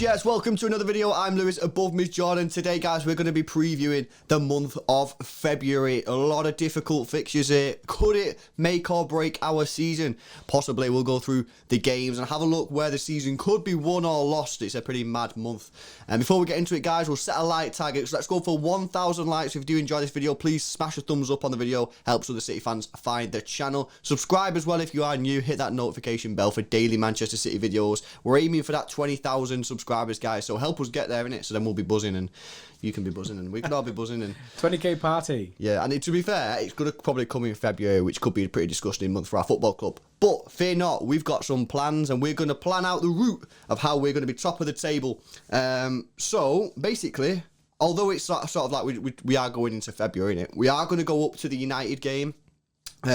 Yes, welcome to another video. I'm Lewis, above me is Jordan. Today, guys, we're going to be previewing the month of February. A lot of difficult fixtures here. Could it make or break our season? Possibly. We'll go through the games and have a look where the season could be won or lost. It's a pretty mad month. And before we get into it, guys, we'll set a like target. So let's go for 1,000 likes. If you do enjoy this video, please smash a thumbs up on the video. Helps other City fans find the channel. Subscribe as well if you are new. Hit that notification bell for daily Manchester City videos. We're aiming for that 20,000 subscribers, guys, so help us get there, innit? So then we'll be buzzing and you can be buzzing and we can all be buzzing and 20k party. Yeah, and to be fair, it's going to probably come in February, which could be a pretty disgusting month for our football club. But fear not, we've got some plans and we're going to plan out the route of how we're going to be top of the table. So basically, although it's sort of like we are going into February, innit? We are going to go up to the United game.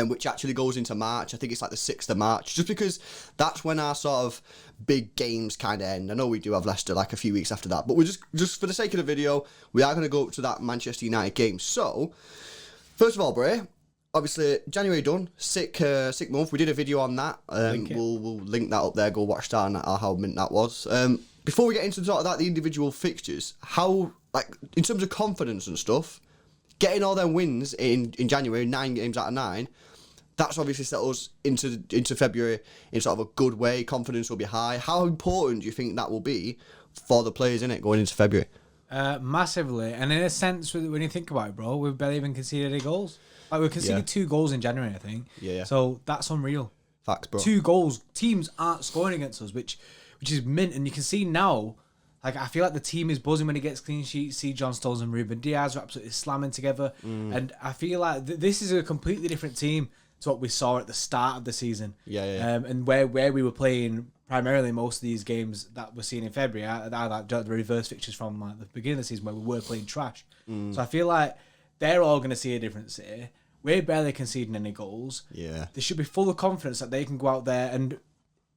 Which actually goes into March. I think it's like the 6th of March, just because that's when our sort of big games kind of end. I know we do have Leicester like a few weeks after that, but we're just for the sake of the video, we are going to go up to that Manchester United game. So, first of all, Bray, obviously January done, sick month. We did a video on that. We'll link that up there. Go watch that and how mint that was. Before we get into sort of that, the individual fixtures, how, like, in terms of confidence and stuff, getting all them wins in January, 9 games out of 9, that's obviously set us into February in sort of a good way. Confidence will be high. How important do you think that will be for the players, in it going into February? Massively. And in a sense, when you think about it, bro, we've barely even conceded any goals. Like, we conceded 2 goals in January, I think. Yeah. So that's unreal. Facts, bro. 2 goals. Teams aren't scoring against us, which is mint. And you can see now, like, I feel like the team is buzzing when he gets clean sheets. See John Stones and Ruben Diaz are absolutely slamming together. And I feel like this is a completely different team to what we saw at the start of the season. And where we were playing primarily most of these games that we're seeing in February are like the reverse fixtures from like the beginning of the season where we were playing trash. So I feel like they're all going to see a difference here. We're barely conceding any goals. Yeah, they should be full of confidence that they can go out there and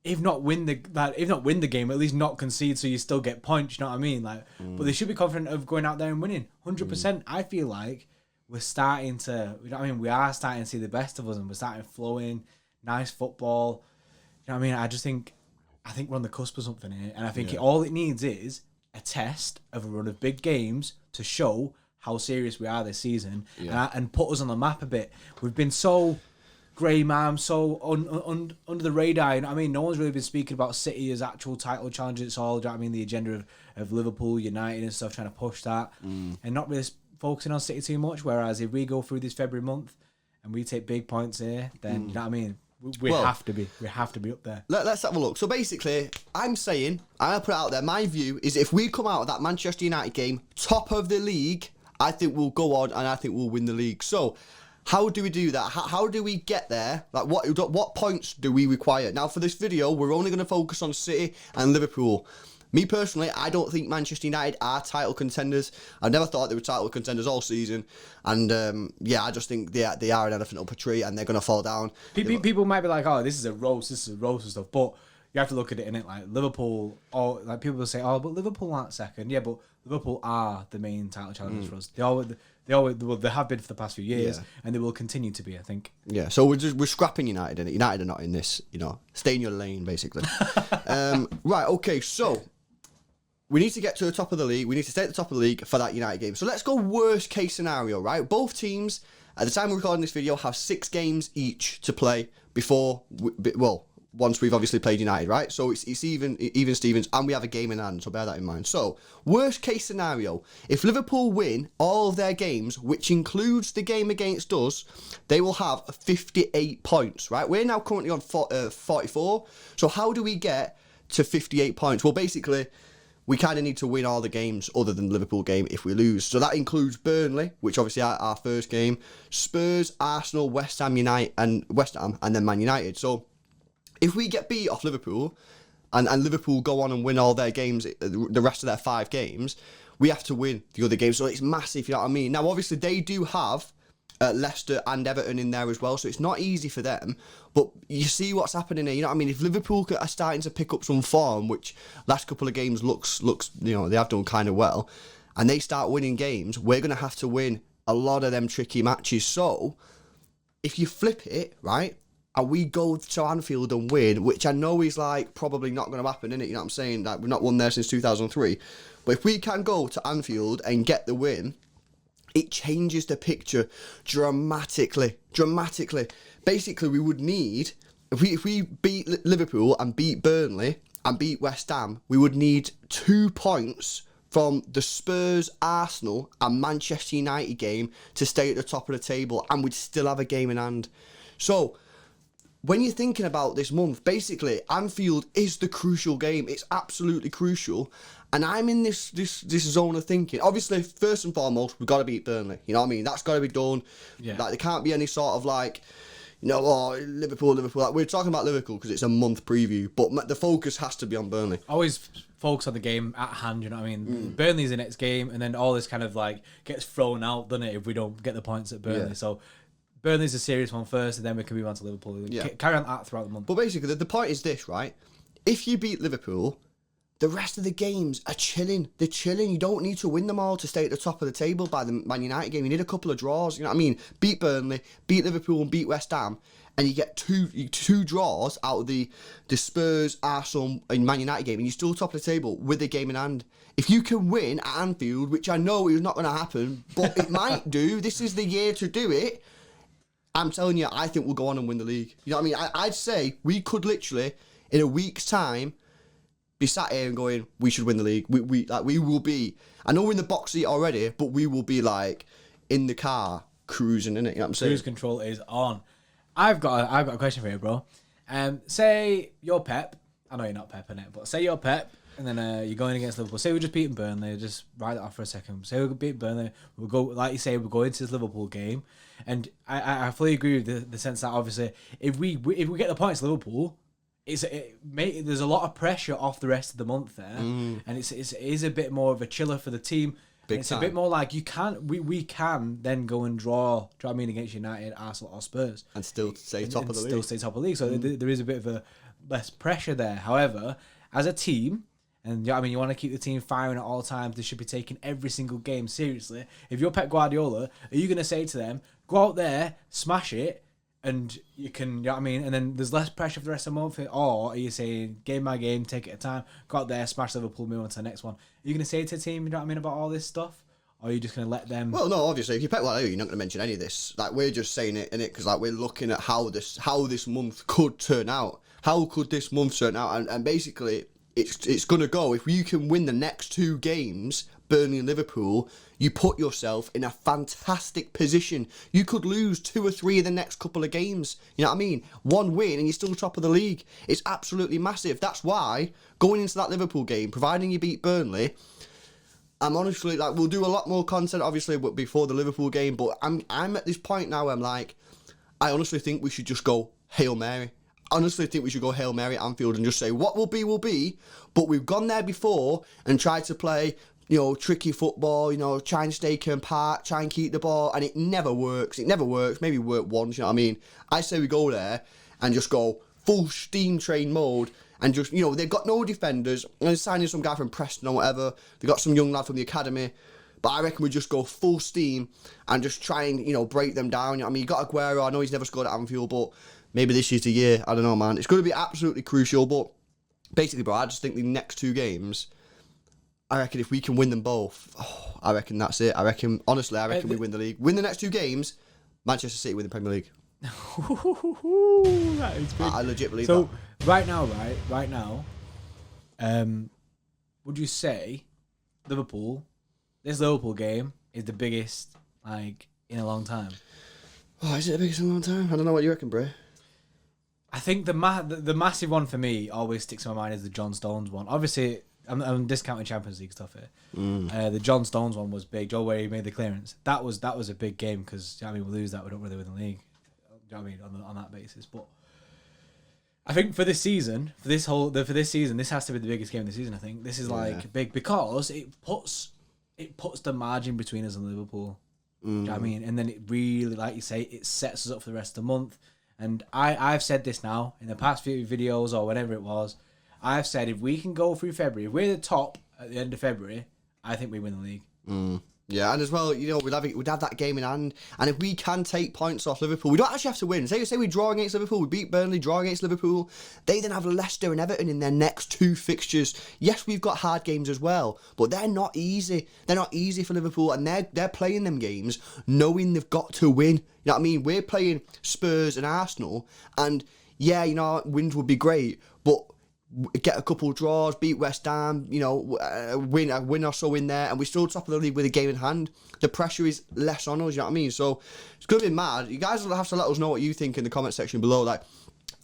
if not win the game, at least not concede, so you still get points. You know what I mean? Like, but they should be confident of going out there and winning. 100%. I feel like we're starting to. You know what I mean? We are starting to see the best of us, and we're starting flowing. Nice football. You know what I mean? I think we're on the cusp of something here, and I think all it needs is a test of a run of big games to show how serious we are this season, and put us on the map a bit. We've been so grey man, so under the radar. You know what I mean? No one's really been speaking about City as actual title challenges. It's all, you know what I mean, the agenda of Liverpool, United and stuff, trying to push that, and not really focusing on City too much. Whereas if we go through this February month and we take big points here, then you know what I mean? We have to be up there. Let's have a look. So basically, I'm saying, I'll put it out there, my view is if we come out of that Manchester United game top of the league, I think we'll go on and I think we'll win the league. So how do we do that? How do we get there? Like, what points do we require? Now, for this video, we're only going to focus on City and Liverpool. Me personally, I don't think Manchester United are title contenders. I never thought they were title contenders all season. And, I just think they are an elephant up a tree and they're going to fall down. People might be like, oh, this is a roast and stuff. But you have to look at it in it like Liverpool, or like people will say, oh, but Liverpool aren't second. Yeah, but Liverpool are the main title challengers for us. They have been for the past few years, and they will continue to be, I think. Yeah, so we're scrapping United in it. United are not in this, stay in your lane, basically. Right, okay, so we need to get to the top of the league. We need to stay at the top of the league for that United game. So let's go worst case scenario, right? Both teams, at the time we're recording this video, have 6 games each to play before, once we've obviously played United, right? So it's even Stevens, and we have a game in hand, so bear that in mind. So, worst case scenario, if Liverpool win all of their games, which includes the game against us, they will have 58 points, right? We're now currently on 44, so how do we get to 58 points? Well, basically, we kind of need to win all the games other than the Liverpool game if we lose. So that includes Burnley, which obviously our first game, Spurs, Arsenal, West Ham, and then Man United. So if we get beat off Liverpool and Liverpool go on and win all their games, the rest of their 5 games, we have to win the other games. So it's massive, you know what I mean? Now, obviously, they do have Leicester and Everton in there as well, so it's not easy for them. But you see what's happening here, you know what I mean? If Liverpool are starting to pick up some form, which last couple of games looks, they have done kind of well, and they start winning games, we're going to have to win a lot of them tricky matches. So if you flip it, right, and we go to Anfield and win, which I know is like probably not going to happen, innit? You know what I'm saying? Like, we've not won there since 2003. But if we can go to Anfield and get the win, it changes the picture dramatically. Basically, we would need, if we beat Liverpool and beat Burnley and beat West Ham, we would need 2 points from the Spurs, Arsenal and Manchester United game to stay at the top of the table, and we'd still have a game in hand. So when you're thinking about this month, basically Anfield is the crucial game. It's absolutely crucial. And I'm in this zone of thinking. Obviously, first and foremost, we've got to beat Burnley. You know what I mean? That's got to be done. Yeah. Like, there can't be any sort of like, you know, oh, Liverpool. Like, we're talking about Liverpool because it's a month preview, but the focus has to be on Burnley. Always focus on the game at hand, you know what I mean? Burnley's the next game, and then all this kind of like gets thrown out, doesn't it, if we don't get the points at Burnley. Yeah. So Burnley's a serious one first, and then we can move on to Liverpool. Yeah. Carry on that throughout the month. But basically, the point is this, right? If you beat Liverpool, the rest of the games are chilling. They're chilling. You don't need to win them all to stay at the top of the table by the Man United game. You need a couple of draws. You know what I mean? Beat Burnley, beat Liverpool, and beat West Ham, and you get two draws out of the Spurs, Arsenal, and Man United game, and you're still top of the table with a game in hand. If you can win at Anfield, which I know is not going to happen, but it might do, this is the year to do it. I'm telling you, I think we'll go on and win the league. You know what I mean? I'd say we could literally, in a week's time, be sat here and going, we should win the league. We will be. I know we're in the box seat already, but we will be like in the car cruising, innit? You know what I'm saying? Cruise control is on. I've got a question for you, bro. Say you're Pep. I know you're not Pep, innit? But say you're Pep, and then you're going against Liverpool. Say we're just beating Burnley. Just write that off for a second. Say we beat Burnley. We'll go, like you say, we'll go into this Liverpool game, and I fully agree with the sense that obviously if we get the points, Liverpool. There's a lot of pressure off the rest of the month there, and it is a bit more of a chiller for the team. It's a bit more like we can then go and draw. Do you know what I mean, against United, Arsenal, or Spurs, and still stay top of the league. Still stay top of the league. So there is a bit of a less pressure there. However, as a team, and you know what I mean, you want to keep the team firing at all times. They should be taking every single game seriously. If you're Pep Guardiola, are you going to say to them, go out there, smash it? And you can, you know what I mean? And then there's less pressure for the rest of the month. Or are you saying, game by game, take it at a time, go out there, smash Liverpool, move on to the next one? Are you going to say to the team, you know what I mean, about all this stuff? Or are you just going to let them... Well, no, obviously, if you Pep Guardiola, you're not going to mention any of this. Like, we're just saying it, innit? Because, like, we're looking at how this month could turn out. How could this month turn out? And basically, it's going to go. If you can win the next 2 games, Burnley and Liverpool, you put yourself in a fantastic position. You could lose 2 or 3 of the next couple of games. You know what I mean? 1 win and you're still top of the league. It's absolutely massive. That's why, going into that Liverpool game, providing you beat Burnley, I'm honestly, like, we'll do a lot more content, obviously, before the Liverpool game, but I'm at this point now where I'm like, I honestly think we should just go Hail Mary. I honestly think we should go Hail Mary at Anfield and just say, what will be, but we've gone there before and tried to play, you know, tricky football, you know, try and stay compact, try and keep the ball, and it never works. It never works. Maybe work once, you know what I mean? I say we go there and just go full steam train mode and just, you know, they've got no defenders. And they're signing some guy from Preston or whatever. They've got some young lad from the academy. But I reckon we just go full steam and just try and, you know, break them down. You know what I mean? You got Aguero. I know he's never scored at Anfield, but maybe this is the year. I don't know, man. It's going to be absolutely crucial. But basically, bro, I just think the next 2 games, I reckon if we can win them both, I reckon that's it. I reckon we win the league. Win the next 2 games, Manchester City win the Premier League. That is big. I legit believe so, that. right now, would you say this Liverpool game is the biggest, like, in a long time? Oh, is it the biggest in a long time? I don't know what you reckon, bro. I think the massive one for me always sticks in my mind is the John Stones one. Obviously, I'm discounting Champions League stuff here. The John Stones one was big. Joe, where he made the clearance. That was a big game because, I mean, we lose that, we don't really win the league. Do you know what I mean, on that basis? But I think for this season, this has to be the biggest game of the season. I think this is like big because it puts the margin between us and Liverpool. Do you know what I mean? And then it really, like you say, it sets us up for the rest of the month. And I've said this now in the past few videos or whatever it was. I've said if we can go through February, if we're the top at the end of February, I think we win the league. Yeah, and as well, you know, we'd have that game in hand, and if we can take points off Liverpool, we don't actually have to win. Say we draw against Liverpool, we beat Burnley, draw against Liverpool. They then have Leicester and Everton in their next 2 fixtures. Yes, we've got hard games as well, but they're not easy. They're not easy for Liverpool, and they're playing them games knowing they've got to win. You know what I mean? We're playing Spurs and Arsenal, and yeah, you know, wins would be great, but get a couple of draws, beat West Ham, you know, win or so in there, and we're still top of the league with a game in hand. The pressure is less on us, you know what I mean? So it's going to be mad. You guys will have to let us know what you think in the comment section below. Like,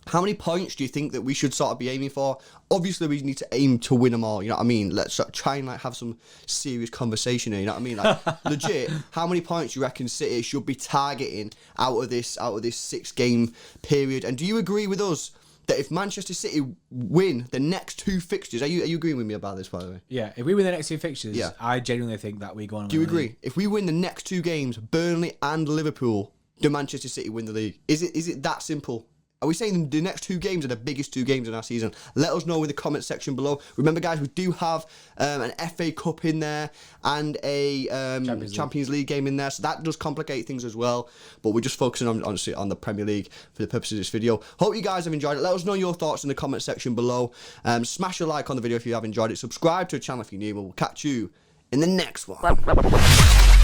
how many points do you think that we should sort of be aiming for? Obviously, we need to aim to win them all, you know what I mean? Let's try and like have some serious conversation here, you know what I mean? Like, legit, how many points do you reckon City should be targeting out of this 6-game period? And do you agree with us that if Manchester City win the next 2 fixtures, are you agreeing with me about this, by the way? Yeah, if we win the next 2 fixtures, Yeah. I genuinely think that we go on. Do you agree? If we win the next 2 games, Burnley and Liverpool, do Manchester City win the league? Is it that simple? Are we saying the next 2 games are the biggest 2 games in our season? Let us know in the comment section below. Remember, guys, we do have an FA Cup in there and a Champions League game in there, so that does complicate things as well. But we're just focusing on the Premier League for the purposes of this video. Hope you guys have enjoyed it. Let us know your thoughts in the comment section below. Smash a like on the video if you have enjoyed it. Subscribe to the channel if you're new, and we'll catch you in the next one.